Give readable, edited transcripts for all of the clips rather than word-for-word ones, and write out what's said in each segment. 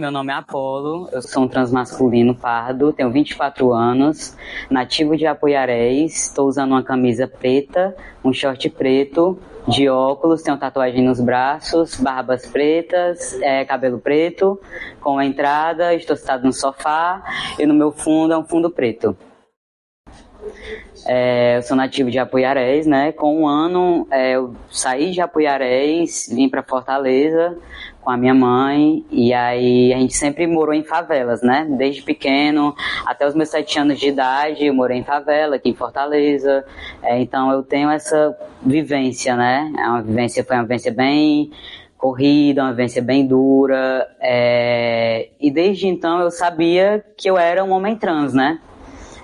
meu nome é Apolo, eu sou um transmasculino pardo, tenho 24 anos, nativo de Apuiarés, estou usando uma camisa preta, um short preto, de óculos, tenho tatuagem nos braços, barbas pretas, cabelo preto, com a entrada, estou sentado no sofá e no meu fundo é um fundo preto. Eu sou nativo de Apuiarés, né? Com um ano eu saí de Apuiarés, vim para Fortaleza com a minha mãe, e aí a gente sempre morou em favelas, né? Desde pequeno, até os meus 7 anos de idade, eu morei em favela aqui em Fortaleza, então eu tenho essa vivência, né? Foi uma vivência bem corrida, uma vivência bem dura, e desde então eu sabia que eu era um homem trans, né?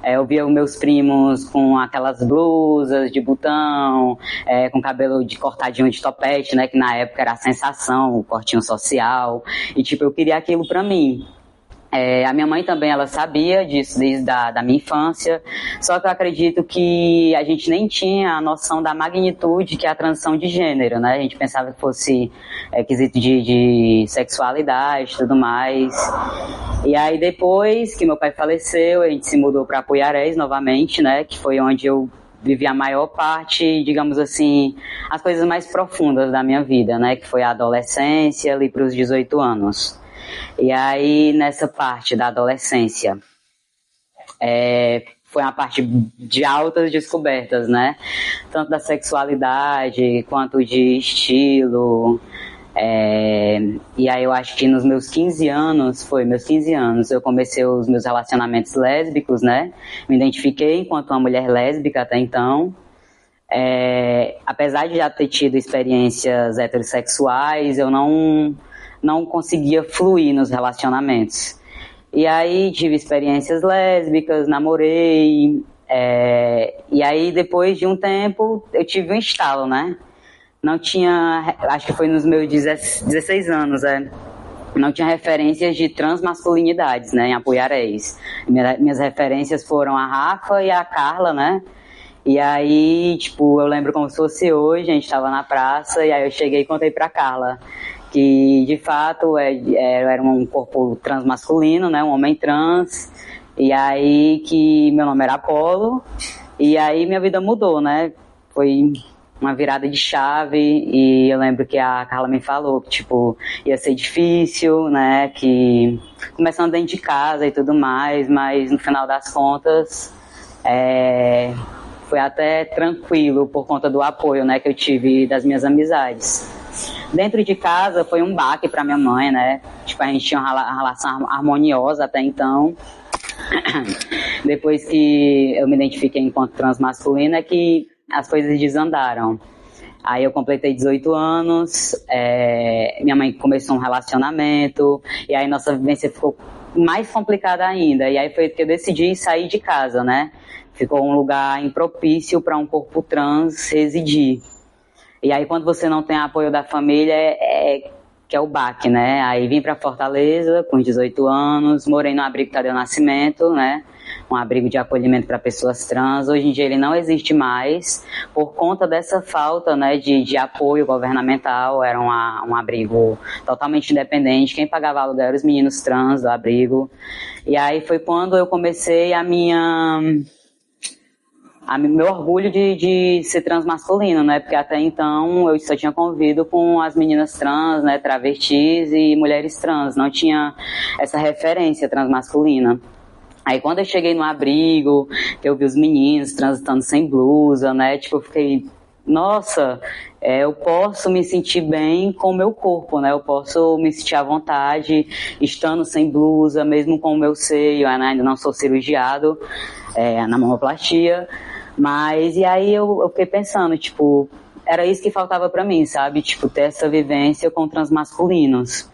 Eu via os meus primos com aquelas blusas de botão, com cabelo cortadinho de topete, né? Que na época era a sensação, o cortinho social. E, eu queria aquilo pra mim. A minha mãe também, ela sabia disso desde da minha infância, só que eu acredito que a gente nem tinha a noção da magnitude que é a transição de gênero, né? A gente pensava que fosse quesito de sexualidade e tudo mais. E aí depois que meu pai faleceu, a gente se mudou para Apuiarés novamente, né? Que foi onde eu vivi a maior parte, digamos assim, as coisas mais profundas da minha vida, né? Que foi a adolescência, ali para os 18 anos. E aí, nessa parte da adolescência, foi uma parte de altas descobertas, né? Tanto da sexualidade, quanto de estilo. E aí eu acho que nos meus 15 anos, eu comecei os meus relacionamentos lésbicos, né? Me identifiquei enquanto uma mulher lésbica até então. Apesar de já ter tido experiências heterossexuais, eu não conseguia fluir nos relacionamentos. E aí tive experiências lésbicas, namorei, e aí depois de um tempo eu tive um estalo, né? Não tinha, acho que foi nos meus 16 anos, não tinha referências de transmasculinidades, né, em Apuiarés. Minhas referências foram a Rafa e a Carla, né? E aí, eu lembro como se fosse hoje, a gente estava na praça, e aí eu cheguei e contei pra Carla que de fato era um corpo transmasculino, né, um homem trans, e aí que meu nome era Apolo, e aí minha vida mudou, né, foi uma virada de chave, e eu lembro que a Carla me falou que, ia ser difícil, né, que começando dentro de casa e tudo mais, mas no final das contas, foi até tranquilo por conta do apoio, né, que eu tive das minhas amizades. Dentro de casa foi um baque para minha mãe, né? A gente tinha uma relação harmoniosa até então. Depois que eu me identifiquei enquanto transmasculina, é que as coisas desandaram. Aí eu completei 18 anos, minha mãe começou um relacionamento, e aí nossa vivência ficou mais complicada ainda. E aí foi que eu decidi sair de casa, né? Ficou um lugar impropício para um corpo trans residir. E aí quando você não tem apoio da família, que é o baque, né? Aí vim para Fortaleza com 18 anos, morei no abrigo Tadeu Nascimento, né? Um abrigo de acolhimento para pessoas trans. Hoje em dia ele não existe mais por conta dessa falta, né, de apoio governamental. Era um abrigo totalmente independente. Quem pagava aluguel eram os meninos trans do abrigo. E aí foi quando eu comecei meu orgulho de ser transmasculino, né? Porque até então eu só tinha convivido com as meninas trans, né? Travestis e mulheres trans. Não tinha essa referência transmasculina. Aí quando eu cheguei no abrigo, eu vi os meninos transitando sem blusa, né? Eu fiquei, nossa, eu posso me sentir bem com o meu corpo, né? Eu posso me sentir à vontade estando sem blusa, mesmo com o meu seio, né? Ainda não sou cirurgiado na mamoplastia. Mas, e aí eu fiquei pensando, era isso que faltava pra mim, sabe? Ter essa vivência com transmasculinos.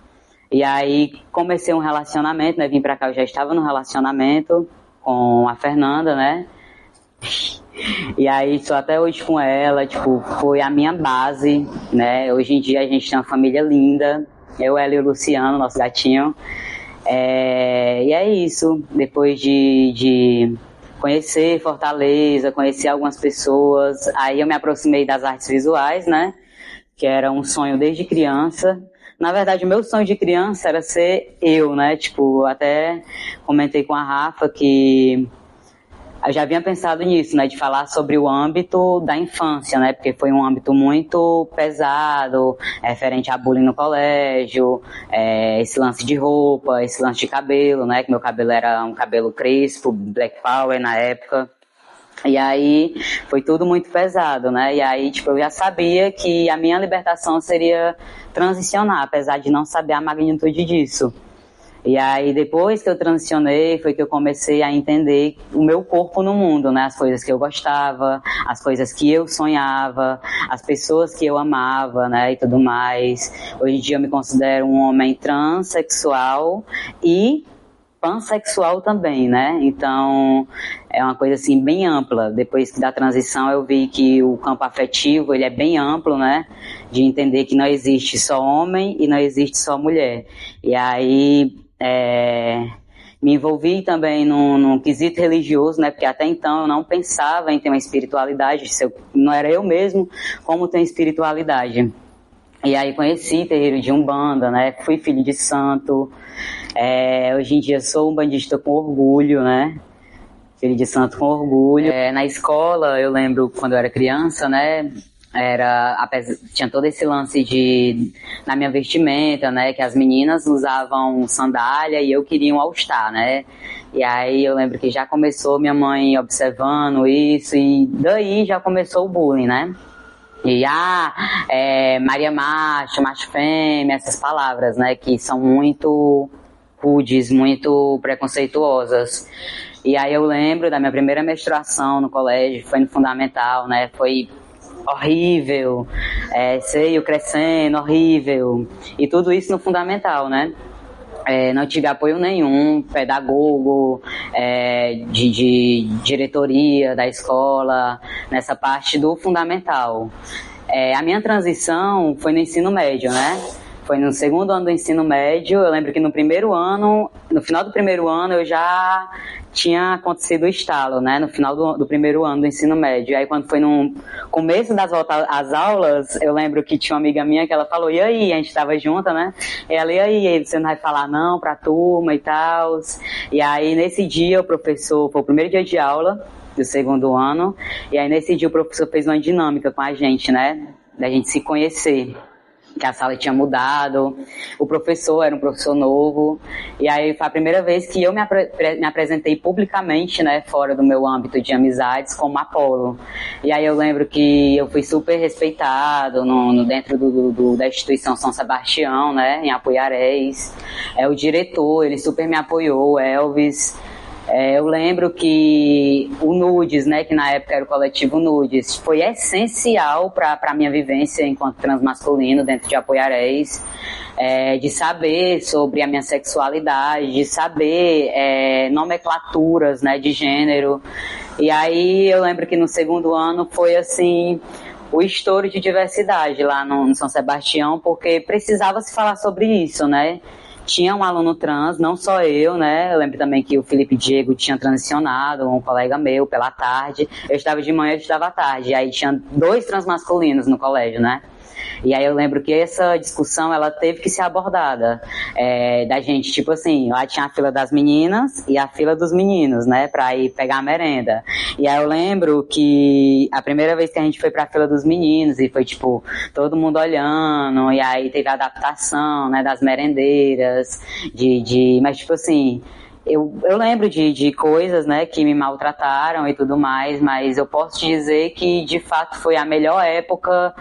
E aí comecei um relacionamento, né? Vim pra cá, eu já estava num relacionamento com a Fernanda, né? E aí estou até hoje com ela, foi a minha base, né? Hoje em dia a gente tem uma família linda, eu, ela e o Luciano, nosso gatinho. E é isso, depois de conhecer Fortaleza, conhecer algumas pessoas, aí eu me aproximei das artes visuais, né? Que era um sonho desde criança. Na verdade, o meu sonho de criança era ser eu, né? Tipo, até comentei com a Rafa que eu já havia pensado nisso, né, de falar sobre o âmbito da infância, né, porque foi um âmbito muito pesado, referente a bullying no colégio, esse lance de roupa, esse lance de cabelo, né, que meu cabelo era um cabelo crespo, Black Power na época. E aí foi tudo muito pesado, né? E aí, tipo, eu já sabia que a minha libertação seria transicionar, apesar de não saber a magnitude disso. E aí, depois que eu transicionei, foi que eu comecei a entender o meu corpo no mundo, né? As coisas que eu gostava, as coisas que eu sonhava, as pessoas que eu amava, né? E tudo mais. Hoje em dia eu me considero um homem transexual e pansexual também, né? Então, é uma coisa assim bem ampla. Depois da transição eu vi que o campo afetivo, ele é bem amplo, né? De entender que não existe só homem e não existe só mulher. E aí, me envolvi também num quesito religioso, né? Porque até então eu não pensava em ter uma espiritualidade, se eu, não era eu mesmo como ter espiritualidade. E aí conheci terreiro de Umbanda, né? Fui filho de santo. Hoje em dia sou um bandista com orgulho, né? Filho de santo com orgulho. Na escola, eu lembro quando eu era criança, né? Tinha todo esse lance na minha vestimenta, né? Que as meninas usavam sandália e eu queria um all-star, né? E aí eu lembro que já começou minha mãe observando isso e daí já começou o bullying, né? E Maria macho, macho fêmea, essas palavras, né? Que são muito rudes, muito preconceituosas. E aí eu lembro da minha primeira menstruação no colégio, foi no fundamental, né? Foi horrível, seio crescendo, horrível. E tudo isso no fundamental, né? Não tive apoio nenhum, pedagogo, de diretoria da escola, nessa parte do fundamental. A minha transição foi no ensino médio, né? Foi no segundo ano do ensino médio. Eu lembro que no final do primeiro ano, eu já tinha acontecido o estalo, né? No final do primeiro ano do ensino médio. E aí, quando foi no começo das voltas às aulas, eu lembro que tinha uma amiga minha que ela falou, e aí? A gente estava junta, né? E ela, e aí? Você não vai falar não pra turma e tal? E aí, nesse dia, foi o primeiro dia de aula do segundo ano. E aí, nesse dia, o professor fez uma dinâmica com a gente, né? Da gente se conhecer. Que a sala tinha mudado, o professor era um professor novo, e aí foi a primeira vez que eu me apresentei publicamente, né, fora do meu âmbito de amizades, como Apolo. E aí eu lembro que eu fui super respeitado dentro da instituição São Sebastião, né, em Apuiarés. O diretor, ele super me apoiou, Elvis. Eu lembro que o Nudes, né, que na época era o coletivo Nudes, foi essencial para a minha vivência enquanto transmasculino dentro de Apuiarés, de saber sobre a minha sexualidade, de saber nomenclaturas, né, de gênero. E aí eu lembro que no segundo ano foi assim o estouro de diversidade lá no São Sebastião, porque precisava se falar sobre isso, né? Tinha um aluno trans, não só eu, né? Eu lembro também que o Felipe Diego tinha transicionado, um colega meu, pela tarde. Eu estava de manhã, eu estava à tarde. E aí tinha 2 transmasculinos no colégio, né? E aí eu lembro que essa discussão, ela teve que ser abordada. Da gente, tipo assim, lá tinha a fila das meninas e a fila dos meninos, né? Pra ir pegar a merenda. E aí eu lembro que a primeira vez que a gente foi pra fila dos meninos e foi, tipo, todo mundo olhando, e aí teve a adaptação, né? Das merendeiras, mas, tipo assim... Eu lembro de coisas, né, que me maltrataram e tudo mais, mas eu posso te dizer que, de fato, foi a melhor época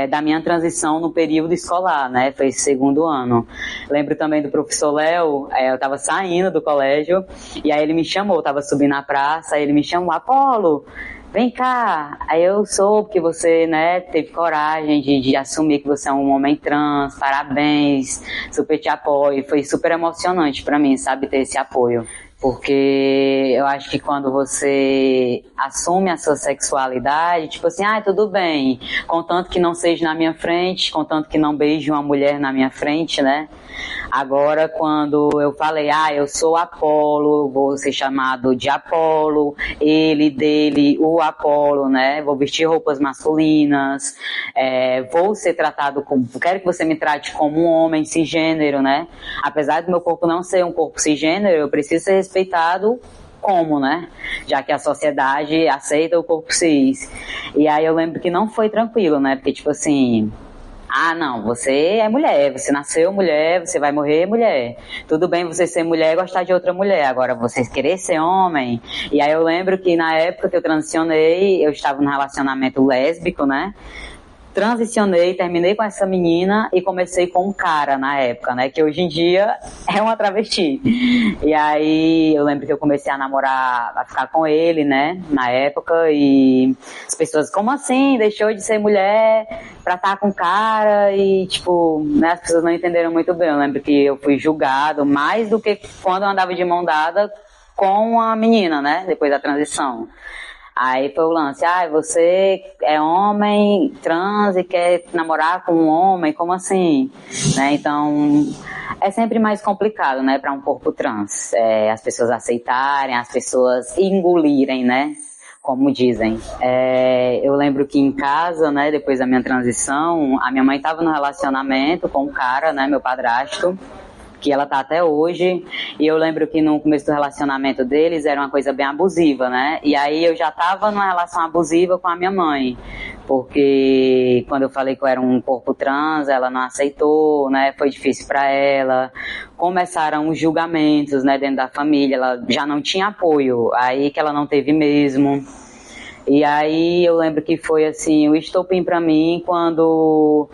da minha transição no período escolar, né, foi esse segundo ano. Lembro também do professor Léo, eu estava saindo do colégio, e aí ele me chamou, estava subindo na praça, aí ele me chamou, Apolo, vem cá. Aí eu soube que você, né, teve coragem de assumir que você é um homem trans, parabéns, super te apoio. Foi super emocionante pra mim, sabe, ter esse apoio. Porque eu acho que quando você assume a sua sexualidade, tipo assim, tudo bem, contanto que não seja na minha frente, contanto que não beije uma mulher na minha frente, né? Agora, quando eu falei, eu sou Apolo, vou ser chamado de Apolo, ele, dele, o Apolo, né? Vou vestir roupas masculinas, vou ser tratado como, quero que você me trate como um homem cisgênero, né? Apesar do meu corpo não ser um corpo cisgênero, eu preciso ser respeitado como, né? Já que a sociedade aceita o corpo cis. E aí eu lembro que não foi tranquilo, né? Porque, tipo assim, não, você é mulher, você nasceu mulher, você vai morrer mulher. Tudo bem você ser mulher e gostar de outra mulher, agora você querer ser homem. E aí eu lembro que na época que eu transicionei, eu estava num relacionamento lésbico, né? Transicionei, terminei com essa menina e comecei com um cara na época, né? Que hoje em dia é uma travesti. E aí eu lembro que eu comecei a namorar, a ficar com ele, né? Na época, e as pessoas, como assim? Deixou de ser mulher pra estar com cara? E tipo, né? As pessoas não entenderam muito bem. Eu lembro que eu fui julgado mais do que quando eu andava de mão dada com a menina, né? Depois da transição. Aí foi o lance, você é homem, trans e quer namorar com um homem, como assim? Né? Então, é sempre mais complicado, né, para um corpo trans. As pessoas aceitarem, as pessoas engolirem, né, como dizem. Eu lembro que em casa, né, depois da minha transição, a minha mãe estava no relacionamento com um cara, né, meu padrasto, que ela tá até hoje, e eu lembro que no começo do relacionamento deles era uma coisa bem abusiva, né? E aí eu já tava numa relação abusiva com a minha mãe, porque quando eu falei que eu era um corpo trans, ela não aceitou, né? Foi difícil para ela. Começaram os julgamentos, né, dentro da família, ela já não tinha apoio, aí que ela não teve mesmo. E aí eu lembro que foi assim, o estopim para mim quando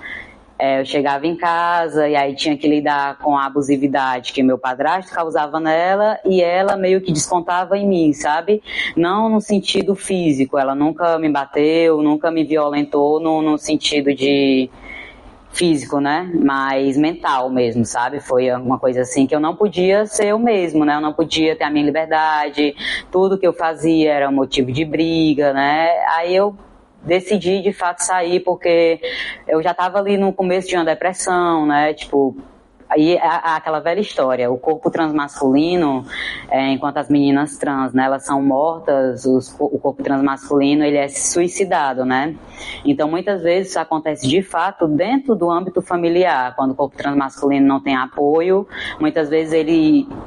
eu chegava em casa e aí tinha que lidar com a abusividade que meu padrasto causava nela e ela meio que descontava em mim, sabe? Não no sentido físico, ela nunca me bateu, nunca me violentou no sentido de físico, né? Mas mental mesmo, sabe? Foi uma coisa assim que eu não podia ser eu mesmo, né? Eu não podia ter a minha liberdade, tudo que eu fazia era um motivo de briga, né? Aí eu decidi de fato sair porque eu já estava ali no começo de uma depressão, né? Tipo, aí aquela velha história, o corpo transmasculino, enquanto as meninas trans, né, elas são mortas, o corpo transmasculino, ele é suicidado, né? Então, muitas vezes isso acontece de fato dentro do âmbito familiar, quando o corpo transmasculino não tem apoio, muitas vezes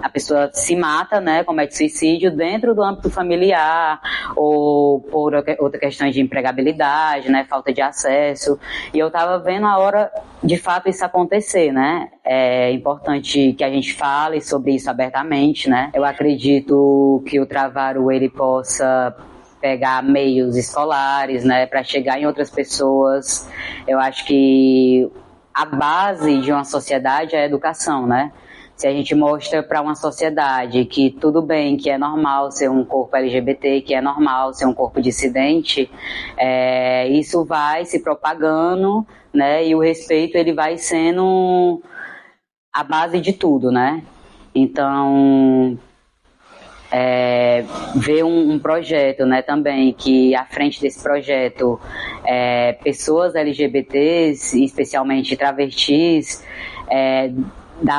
a pessoa se mata, né, comete suicídio dentro do âmbito familiar, ou por outra questão de empregabilidade, né, falta de acesso, e eu estava vendo a hora de fato isso acontecer, né? É importante que a gente fale sobre isso abertamente, né? Eu acredito que o Travaro ele possa pegar meios escolares, né, para chegar em outras pessoas. Eu acho que a base de uma sociedade é a educação, né? Se a gente mostra para uma sociedade que tudo bem, que é normal ser um corpo LGBT, que é normal ser um corpo dissidente, isso vai se propagando, né? E o respeito ele vai sendo a base de tudo, né? Então, ver um projeto, né, também, que à frente desse projeto, pessoas LGBTs, especialmente travestis,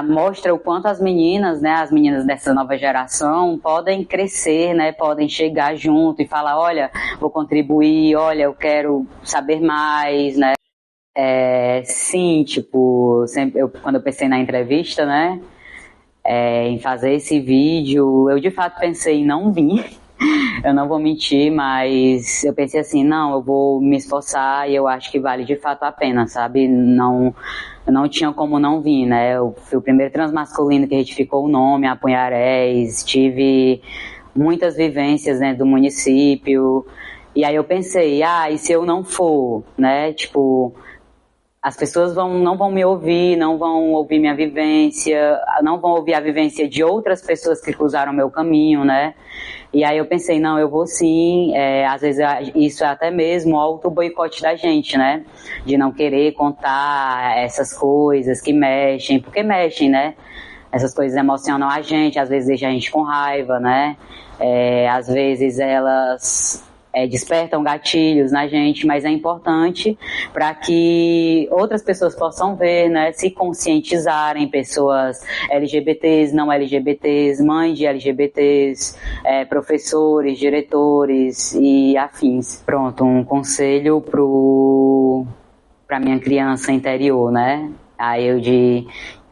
mostra o quanto as meninas, né, as meninas dessa nova geração podem crescer, né, podem chegar junto e falar, olha, vou contribuir, olha, eu quero saber mais, né. Sim, tipo, quando eu pensei na entrevista, né, em fazer esse vídeo, eu de fato pensei em não vir, eu não vou mentir, mas eu pensei assim, não, eu vou me esforçar e eu acho que vale de fato a pena, sabe, não tinha como não vir, né, eu fui o primeiro transmasculino que retificou o nome, Apunharés, tive muitas vivências dentro do município, e aí eu pensei, e se eu não for, né, tipo, as pessoas não vão me ouvir, não vão ouvir minha vivência, não vão ouvir a vivência de outras pessoas que cruzaram meu caminho, né? E aí eu pensei, não, eu vou sim, às vezes isso é até mesmo auto-boicote da gente, né? De não querer contar essas coisas que mexem, porque mexem, né? Essas coisas emocionam a gente, às vezes deixam a gente com raiva, né? Às vezes elas despertam gatilhos na gente, mas é importante para que outras pessoas possam ver, né, se conscientizarem, pessoas LGBTs, não LGBTs, mães de LGBTs, professores, diretores e afins. Pronto, um conselho para minha criança interior, né? Aí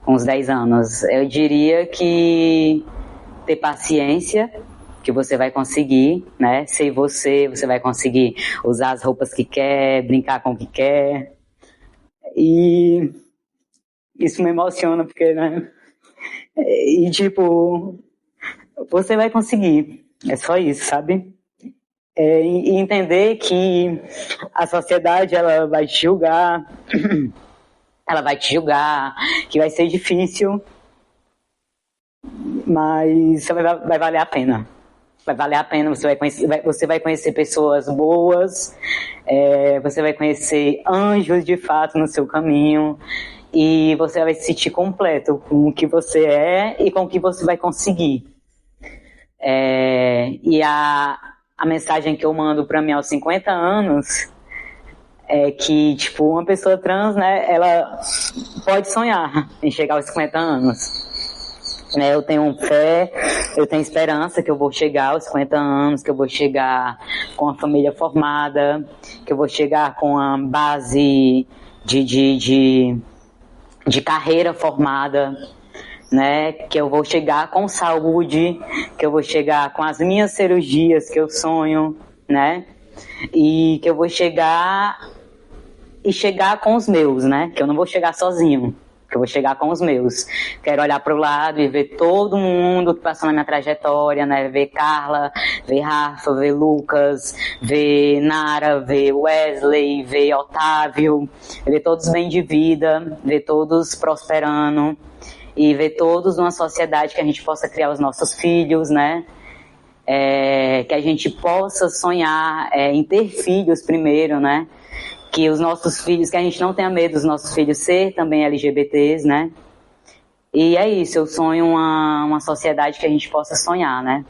com uns 10 anos, eu diria que ter paciência, que você vai conseguir, né? Ser você vai conseguir usar as roupas que quer, brincar com o que quer. E isso me emociona, porque, né? E, tipo, você vai conseguir. É só isso, sabe? E entender que a sociedade, ela vai te julgar, que vai ser difícil, mas vai valer a pena. Vai valer a pena, você vai conhecer pessoas boas, você vai conhecer anjos de fato no seu caminho, e você vai se sentir completo com o que você é e com o que você vai conseguir. E a mensagem que eu mando para mim aos 50 anos é que, tipo, uma pessoa trans, né, ela pode sonhar em chegar aos 50 anos. Eu tenho fé, eu tenho esperança que eu vou chegar aos 50 anos, que eu vou chegar com a família formada, que eu vou chegar com a base de carreira formada, né? Que eu vou chegar com saúde, que eu vou chegar com as minhas cirurgias que eu sonho, né? E que eu vou chegar com os meus, né? Que eu não vou chegar sozinho. Que eu vou chegar com os meus. Quero olhar para o lado e ver todo mundo que passou na minha trajetória, né? Ver Carla, ver Rafa, ver Lucas, ver Nara, ver Wesley, ver Otávio, ver todos bem de vida, ver todos prosperando e ver todos numa sociedade que a gente possa criar os nossos filhos, né? Que a gente possa sonhar em ter filhos primeiro, né? Que os nossos filhos, que a gente não tenha medo dos nossos filhos ser também LGBTs, né? E é isso, eu sonho uma sociedade que a gente possa sonhar, né?